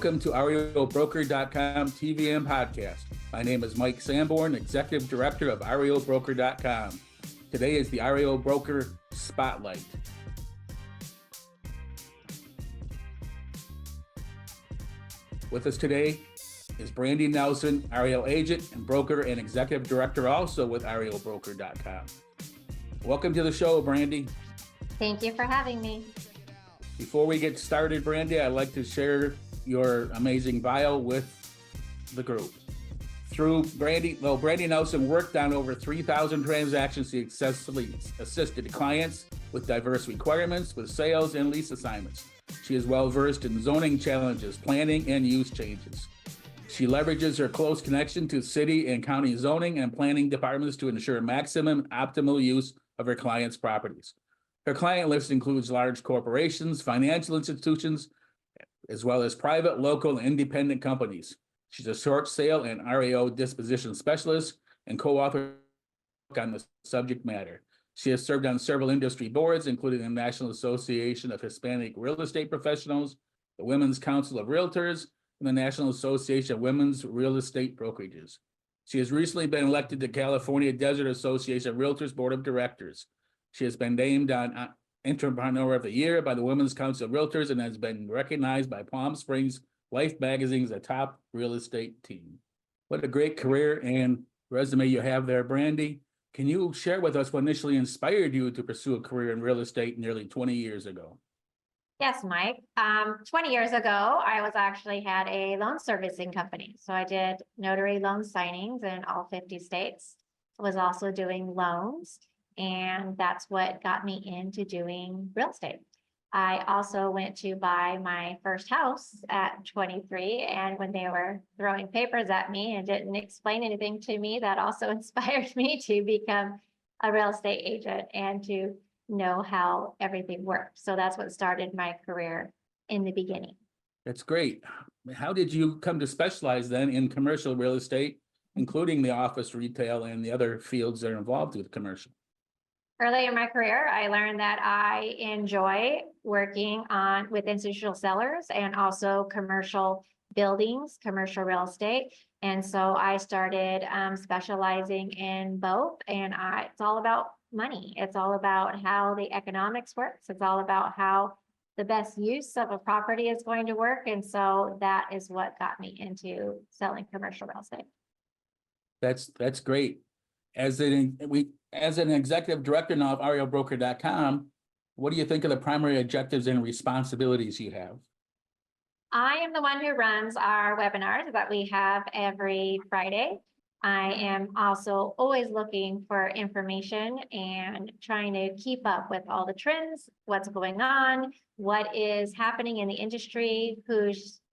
Welcome to REOBroker.com TV and podcast. My name is Mike Samborn, Executive Director of REOBroker.com. Today is the REO Broker Spotlight. With us today is Brandy Nelson, REO agent and broker and Executive Director also with REOBroker.com. Welcome to the show, Brandy. Thank you for having me. Before we get started, Brandy, I'd like to share your amazing bio with the group. Brandy Nelson worked on over 3,000 transactions. She successfully assisted clients with diverse requirements, with sales and lease assignments. She is well versed in zoning challenges, planning, and use changes. She leverages her close connection to city and county zoning and planning departments to ensure maximum optimal use of her clients' properties. Her client list includes large corporations, financial institutions, as well as private, local, and independent companies. She's a short sale and REO disposition specialist and co-author on the subject matter. She has served on several industry boards, including the National Association of Hispanic Real Estate Professionals, the Women's Council of Realtors, and the National Association of Women's Real Estate Brokerages. She has recently been elected to California Desert Association of Realtors Board of Directors. She has been named on Entrepreneur of the Year by the Women's Council of Realtors and has been recognized by Palm Springs Life Magazine as a top real estate team. What a great career and resume you have there, Brandy. Can you share with us what initially inspired you to pursue a career in real estate nearly 20 years ago? Yes, Mike. 20 years ago, I had a loan servicing company. So I did notary loan signings in all 50 states. I was also doing loans, and that's what got me into doing real estate. I also went to buy my first house at 23, and when they were throwing papers at me and didn't explain anything to me, that also inspired me to become a real estate agent and to know how everything works. So that's what started my career in the beginning. That's great. How did you come to specialize then in commercial real estate, including the office, retail, and the other fields that are involved with commercial? Early in my career, I learned that I enjoy working with institutional sellers and also commercial buildings, commercial real estate. And so I started specializing in both. And it's all about money. It's all about how the economics works. It's all about how the best use of a property is going to work. And so that is what got me into selling commercial real estate. That's great. As an executive director now of REOBroker.com, what do you think of the primary objectives and responsibilities you have? I am the one who runs our webinars that we have every Friday. I am also always looking for information and trying to keep up with all the trends, what's going on, what is happening in the industry,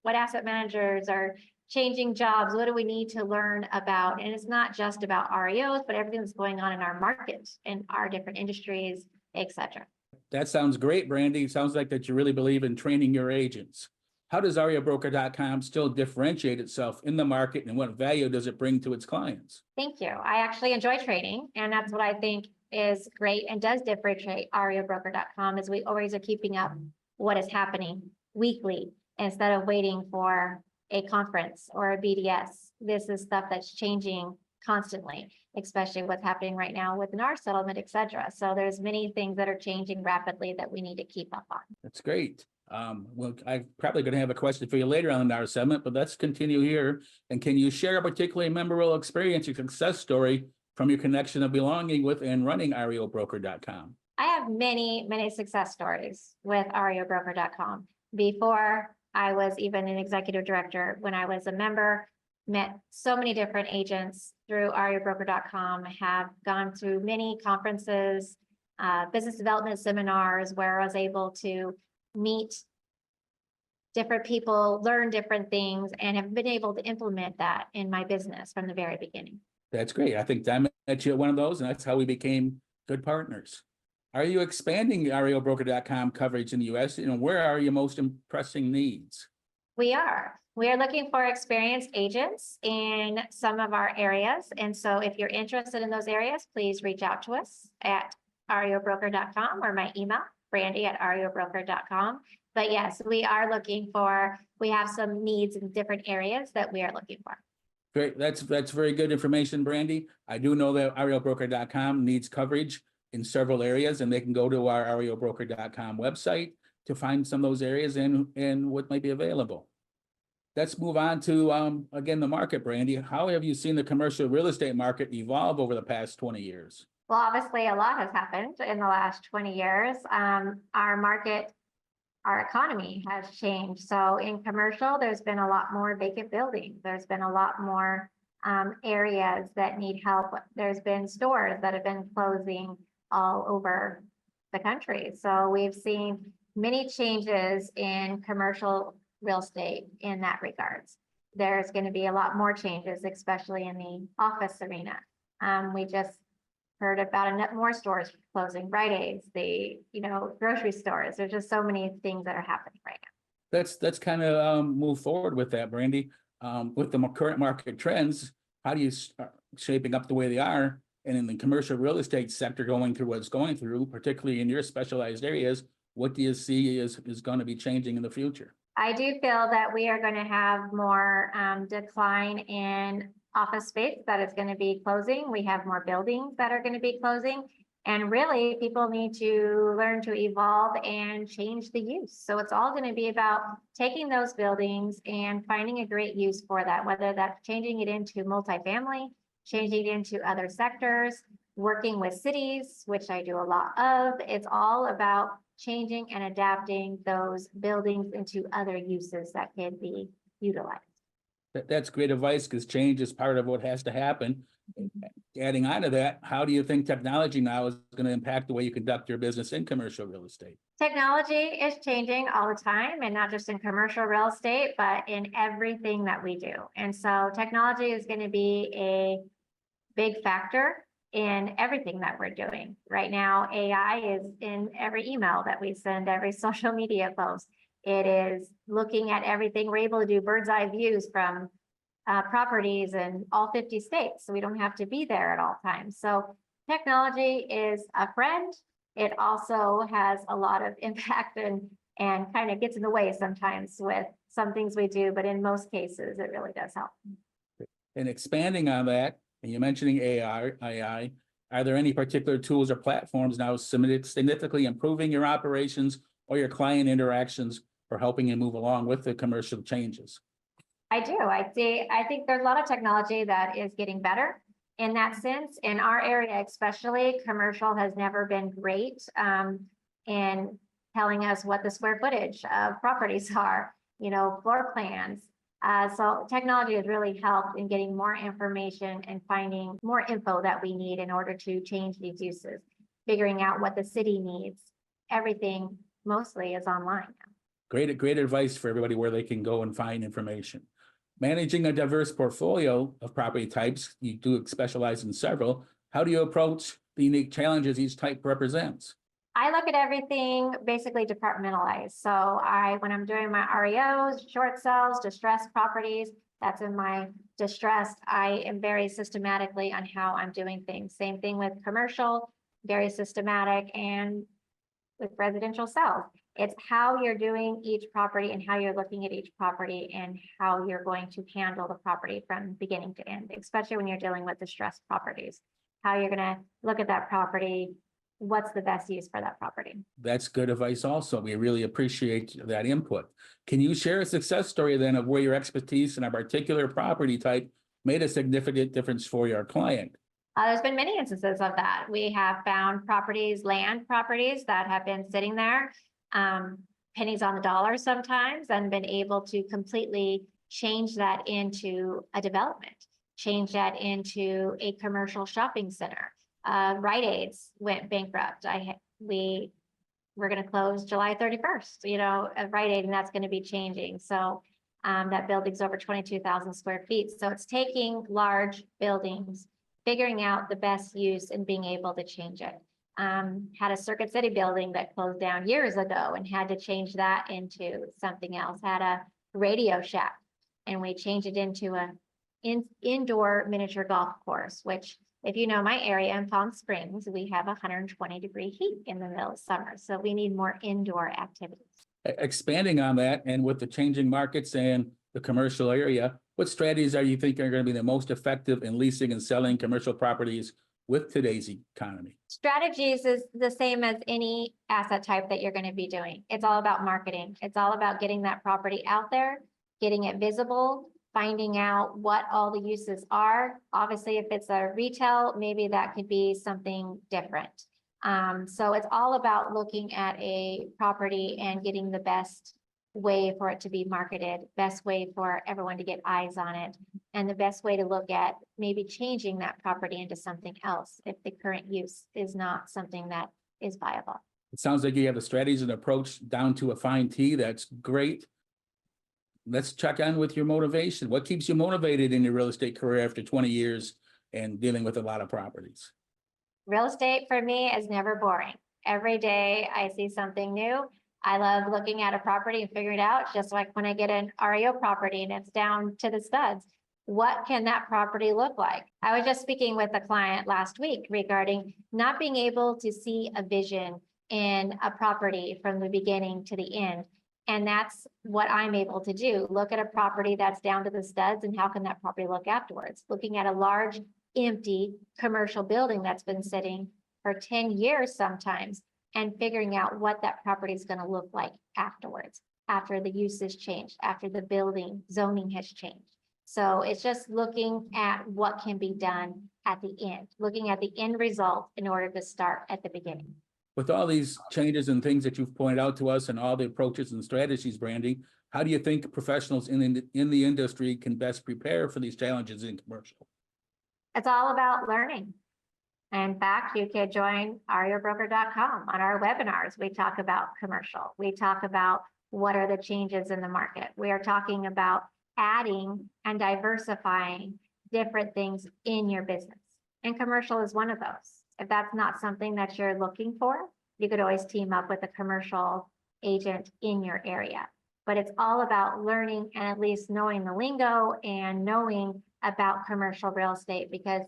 what asset managers are changing jobs, what do we need to learn about? And it's not just about REOs, but everything that's going on in our market and our different industries, etc. That sounds great, Brandy. It sounds like that you really believe in training your agents. How does REOBroker.com still differentiate itself in the market, and what value does it bring to its clients? Thank you. I actually enjoy training, and that's what I think is great and does differentiate REOBroker.com is we always are keeping up what is happening weekly instead of waiting for a conference or a BDS. This is stuff that's changing constantly, especially what's happening right now with NAR settlement, etc. So there's many things that are changing rapidly that we need to keep up on. That's great. Well, I'm probably going to have a question for you later on in our segment, but let's continue here. And can you share a particularly memorable experience, your success story from your connection of belonging with and running REOBroker.com? I have many, many success stories with REOBroker.com. Before I was even an executive director, when I was a member, met so many different agents through REOBroker.com, have gone through many conferences, business development seminars where I was able to meet different people, learn different things, and have been able to implement that in my business from the very beginning. That's great. I think I met you at one of those, and that's how we became good partners. Are you expanding REOBroker.com coverage in the U.S.? And where are your most pressing needs? We are looking for experienced agents in some of our areas. And so if you're interested in those areas, please reach out to us at REOBroker.com or my email, Brandy@REOBroker.com. But yes, we have some needs in different areas that we are looking for. Great, that's very good information, Brandy. I do know that REOBroker.com needs coverage in several areas, and they can go to our REOBroker.com website to find some of those areas and what might be available. Let's move on to, again, the market, Brandy. How have you seen the commercial real estate market evolve over the past 20 years? Well, obviously, a lot has happened in the last 20 years. Our market, our economy has changed. So in commercial, there's been a lot more vacant buildings. There's been a lot more areas that need help. There's been stores that have been closing all over the country. So we've seen many changes in commercial real estate in that regards. There's going to be a lot more changes, especially in the office arena. We just heard about more stores closing, Rite Aids, grocery stores. There's just so many things that are happening right now. Let's kind of move forward with that, Brandy. With the current market trends, how do you start shaping up the way they are? And in the commercial real estate sector going through what it's going through, particularly in your specialized areas, what do you see is going to be changing in the future? I do feel that we are going to have more decline in office space that is going to be closing. We have more buildings that are going to be closing. And really, people need to learn to evolve and change the use. So it's all going to be about taking those buildings and finding a great use for that, whether that's changing it into multifamily, changing it into other sectors, working with cities, which I do a lot of. It's all about changing and adapting those buildings into other uses that can be utilized. That's great advice, because change is part of what has to happen. Adding on to that, how do you think technology now is going to impact the way you conduct your business in commercial real estate? Technology is changing all the time, and not just in commercial real estate, but in everything that we do. And so technology is going to be a big factor in everything that we're doing. Right now, AI is in every email that we send, every social media post. It is looking at everything. We're able to do bird's eye views from properties in all 50 states. So we don't have to be there at all times. So technology is a friend. It also has a lot of impact and kind of gets in the way sometimes with some things we do, but in most cases, it really does help. And expanding on that, and you're mentioning AI, are there any particular tools or platforms now significantly improving your operations or your client interactions, or helping you move along with the commercial changes? I do. I think there's a lot of technology that is getting better in that sense. In our area, especially, commercial has never been great in telling us what the square footage of properties are, floor plans. So technology has really helped in getting more information and finding more info that we need in order to change these uses, figuring out what the city needs. Everything mostly is online now. Great advice for everybody where they can go and find information. Managing a diverse portfolio of property types, you do specialize in several. How do you approach the unique challenges each type represents? I look at everything basically departmentalized. So when I'm doing my REOs, short sales, distressed properties, that's in my distressed, I am very systematically on how I'm doing things. Same thing with commercial, very systematic, and with residential sales. It's how you're doing each property and how you're looking at each property and how you're going to handle the property from beginning to end, especially when you're dealing with distressed properties, how you're going to look at that property, what's the best use for that property. That's good advice also. We really appreciate that input. Can you share a success story then of where your expertise in a particular property type made a significant difference for your client? There's been many instances of that. We have found land properties that have been sitting there, pennies on the dollar sometimes, and been able to completely change that into a development, change that into a commercial shopping center. Rite Aids went bankrupt. We're going to close July 31st, at Rite Aid, and that's going to be changing. So that building's over 22,000 square feet. So it's taking large buildings, figuring out the best use and being able to change it. Had a Circuit City building that closed down years ago and had to change that into something else. Had a Radio Shack, and we changed it into an indoor miniature golf course, which, if you know my area in Palm Springs, we have 120-degree heat in the middle of summer. So we need more indoor activities. Expanding on that, and with the changing markets and the commercial area, what strategies are you think are going to be the most effective in leasing and selling commercial properties with today's economy? Strategies is the same as any asset type that you're going to be doing. It's all about marketing. It's all about getting that property out there, getting it visible, finding out what all the uses are. Obviously, if it's a retail, maybe that could be something different. So it's all about looking at a property and getting the best way for it to be marketed, best way for everyone to get eyes on it, and the best way to look at maybe changing that property into something else if the current use is not something that is viable. It sounds like you have the strategies and approach down to a fine tee. That's great. Let's check on with your motivation. What keeps you motivated in your real estate career after 20 years and dealing with a lot of properties? Real estate for me is never boring. Every day I see something new. I love looking at a property and figuring it out, just like when I get an REO property and it's down to the studs. What can that property look like? I was just speaking with a client last week regarding not being able to see a vision in a property from the beginning to the end. And that's what I'm able to do. Look at a property that's down to the studs and how can that property look afterwards? Looking at a large, empty commercial building that's been sitting for 10 years sometimes and figuring out what that property is going to look like afterwards, after the use has changed, after the building zoning has changed. So it's just looking at what can be done at the end, looking at the end result in order to start at the beginning. With all these changes and things that you've pointed out to us and all the approaches and strategies, Brandy, how do you think professionals in the industry can best prepare for these challenges in commercial? It's all about learning. In fact, you could join REOBroker.com. On our webinars, we talk about commercial. We talk about what are the changes in the market. We are talking about adding and diversifying different things in your business. And commercial is one of those. If that's not something that you're looking for, you could always team up with a commercial agent in your area. But it's all about learning and at least knowing the lingo and knowing about commercial real estate, because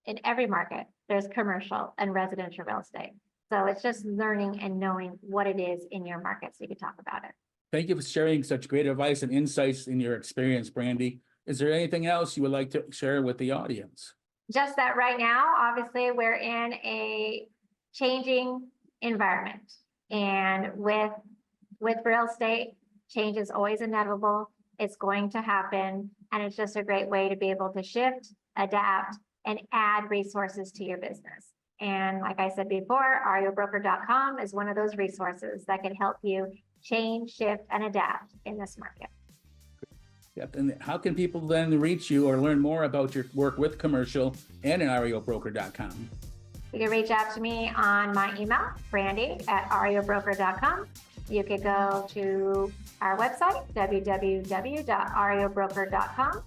in every market, there's commercial and residential real estate. So it's just learning and knowing what it is in your market so you can talk about it. Thank you for sharing such great advice and insights in your experience, Brandy. Is there anything else you would like to share with the audience? Just that right now, obviously, we're in a changing environment. And with real estate, change is always inevitable. It's going to happen. And it's just a great way to be able to shift, adapt, and add resources to your business. And like I said before, REOBroker.com is one of those resources that can help you change, shift, and adapt in this market. Yep. And how can people then reach you or learn more about your work with commercial and in REOBroker.com? You can reach out to me on my email, Brandy@REOBroker.com. You could go to our website, www.REOBroker.com,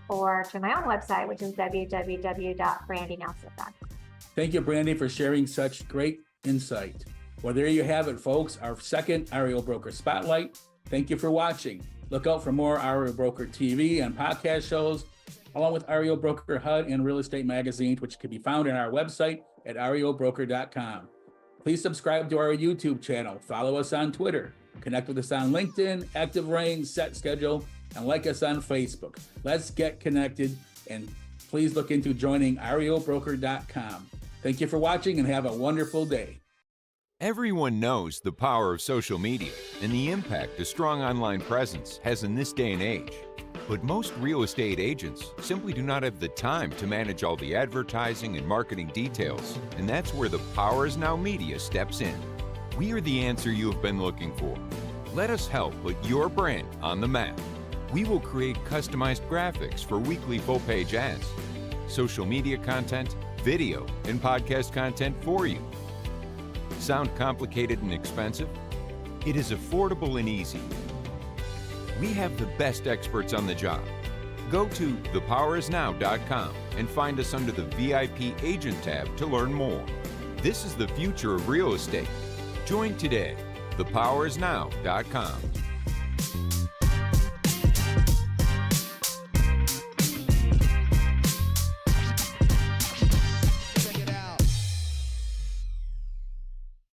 or to my own website, which is www.brandynelson.com. Thank you, Brandy, for sharing such great insight. Well, there you have it, folks. Our second REO Broker Spotlight. Thank you for watching. Look out for more REO Broker TV and podcast shows, along with REO Broker HUD and Real Estate Magazine, which can be found on our website at REOBroker.com. Please subscribe to our YouTube channel, follow us on Twitter, connect with us on LinkedIn, Active Rain, Set Schedule, and like us on Facebook. Let's get connected, and please look into joining REOBroker.com. Thank you for watching and have a wonderful day. Everyone knows the power of social media and the impact a strong online presence has in this day and age. But most real estate agents simply do not have the time to manage all the advertising and marketing details, and that's where the Power Is Now Media steps in. We are the answer you have been looking for. Let us help put your brand on the map. We will create customized graphics for weekly full-page ads, social media content, video, and podcast content for you. Sound complicated and expensive? It is affordable and easy. We have the best experts on the job. Go to thepowerisnow.com and find us under the VIP Agent tab to learn more. This is the future of real estate. Join today. thepowerisnow.com.